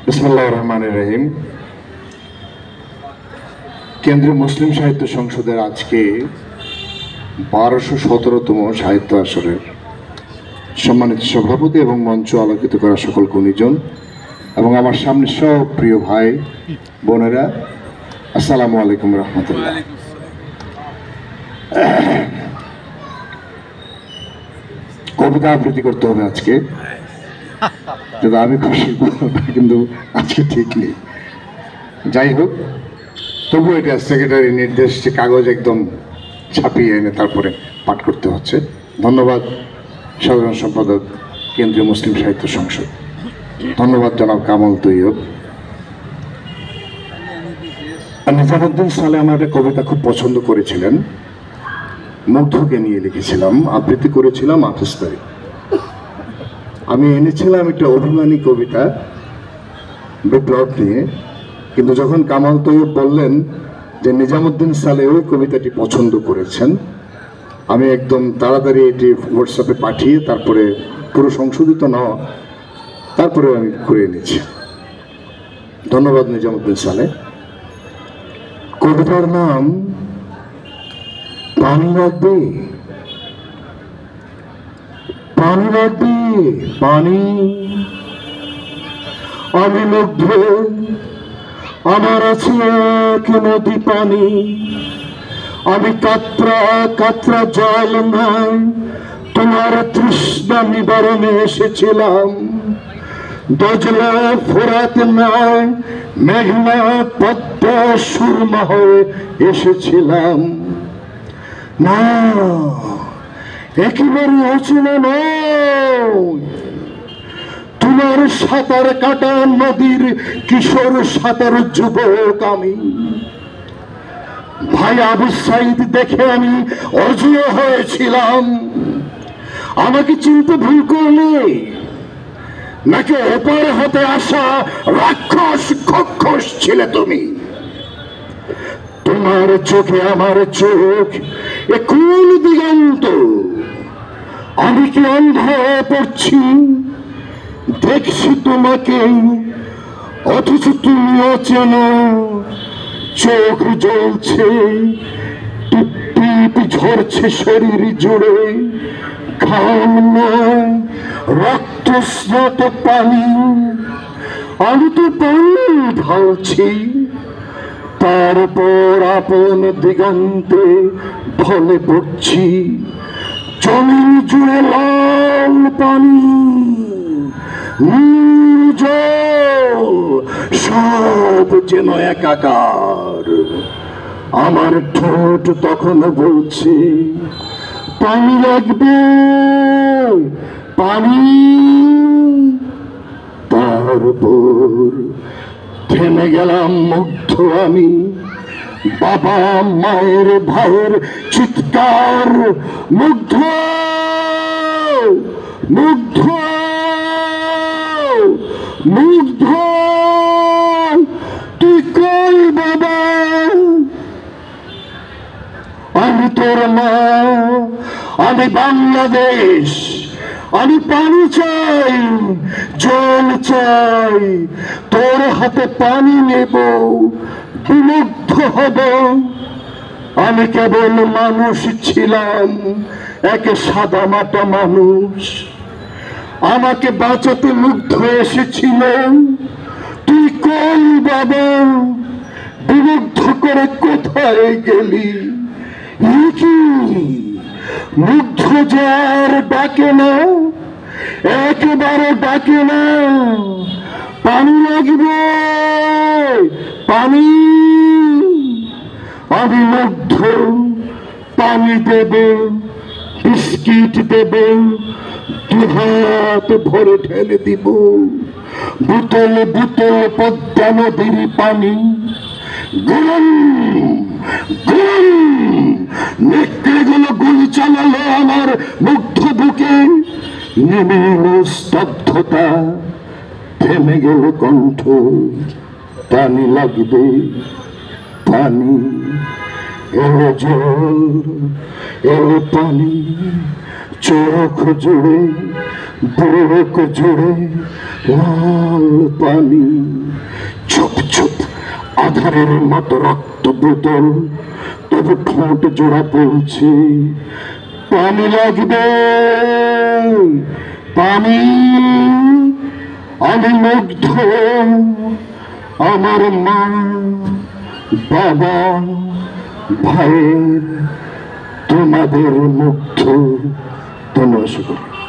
বিসমিল্লাহির রহমানির রহিম। কেন্দ্রীয় মুসলিম সাহিত্য সংসদের আজকে 1217তম সাহিত্য আসরের সম্মানিত সভাপতি এবং মঞ্চ আলোকিত করা সকল গুণীজন এবং আমার সামনে সব প্রিয় ভাই বোনেরা, আসসালামু আলাইকুম রহমতুল্লাহ। কবিতা আবৃত্তি করতে হবে আজকে, যদি আমি খুশি, কিন্তু আজকে ঠিক নেই। যাই হোক, তবু এটা সেক্রেটারি নির্দেশ, যে কাগজ একদম ছাপিয়ে এনে তারপরে পাঠ করতে হচ্ছে। ধন্যবাদ সাধারণ সম্পাদক কেন্দ্রীয় মুসলিম সাহিত্য সংসদ, ধন্যবাদ জনাব কামাল তৈয়ব। নিজামুদ্দিন সালে আমার একটা কবিতা খুব পছন্দ করেছিলেন, মুগ্ধকে নিয়ে লিখেছিলাম, আবৃত্তি করেছিলাম 28 তারিখ। আমি এনেছিলাম একটা অভিমানী কবিতা বিপ্লব নিয়ে, কিন্তু যখন কামাল তৈয়ব বললেন যে নিজামুদ্দিন সালে ওই কবিতাটি পছন্দ করেছেন, আমি একদম তাড়াতাড়ি এটি হোয়াটসঅ্যাপে পাঠিয়ে তারপরে পুরো সংশোধিত নেওয়া, তারপরে আমি করে এনেছি। ধন্যবাদ নিজামুদ্দিন সালে। কবিতার নাম পানি লাগবে, পানি লাগবে, পানি। আমি মুগ্ধ, আমার আছে এক নদী পানি। আমি কাতরা কাতরা জল নয়, তোমার তৃষ্ণা নিবারণে এসেছিলাম। দজলা ফোরাত নয়, মেঘনা পদ্মা সুরমা হয়ে এসেছিলাম। না, একেবারে অচেনা নয়, তোমার সাঁতার কাটা নদীর কিশোর সাঁতার যুবক আমি। ভাই আবু সাইদ দেখে আমি অজয় হয়েছিলাম। আমাকে চিনতে ভুল করলে, নাকি ওপার হতে আসা রাক্ষস খক্ষস ছিলে তুমি? তোমার চোখে আমার চোখ, এ কোন দিগন্ত? আমি কি অন্ধ হয়ে পড়ছি? দেখছি তোমাকে, অথচ তুমিও চেনো। চোখ জ্বলছে, টিপ টিপ ঝরছে শরীর জুড়ে। ঘাম নয়, রক্ত স্নাত পানি। আমি তো পানি ঢালছি, তারপর আপন দিগন্তে ঢলে পড়ছি। জমিন জুড়ে লাল পানি, জল সব যেন একাকার। আমার ঠোঁট তখন বলছে পানি লাগবে, পানি। তারপর থেমে গেলাম মুগ্ধ আমি। বাবা মায়ের ভাইয়ের চিৎকার, মুগ্ধ, মুগ্ধ, মুগ্ধ। তুই কই বাবা? আমি তোর মা, আমি বাংলাদেশ। আমি পানি চাই, জল চাই, তোর হাতে পানি নেব, বিমুগ্ধ হব। আমি কেবল মানুষ ছিলাম, এক সাদা মাটা মানুষ। আমাকে বাঁচাতে মুগ্ধ এসেছিল। তুই কই বাবা? বিমুগ্ধ করে কোথায় গেলি? কি মুগ্ধ যার ডাকে না, একেবারে ডাকে না। পানি লাগবে, পানি। আমি মুগ্ধ, পানি দেবে, বিস্কিট দেবে, দুহাত ভরে ঢেলে দিব। বোতলে বোতলে পদ্মা নদীর পানি। গরম গরম নেকড়েগুলো গুলি চালালো আমার মুগ্ধ বুকে। নেমে এলো স্তব্ধতা, থেমে গেল কণ্ঠ। পানি লাগবে, পানি। এলো জল, এলো পানি, চোখ জুড়ে বুক জুড়ে লাল পানি, ছোপ ছোপ আধারের মতো রক্ত বোতল, তবু ঠোঁট জোড়া পড়ছে। পানি লাগবে, পানি। আমি মুগ্ধ, আমার মা, বাবা, ভাইয়ের, তোমাদের মুগ্ধ। ধন্যবাদ।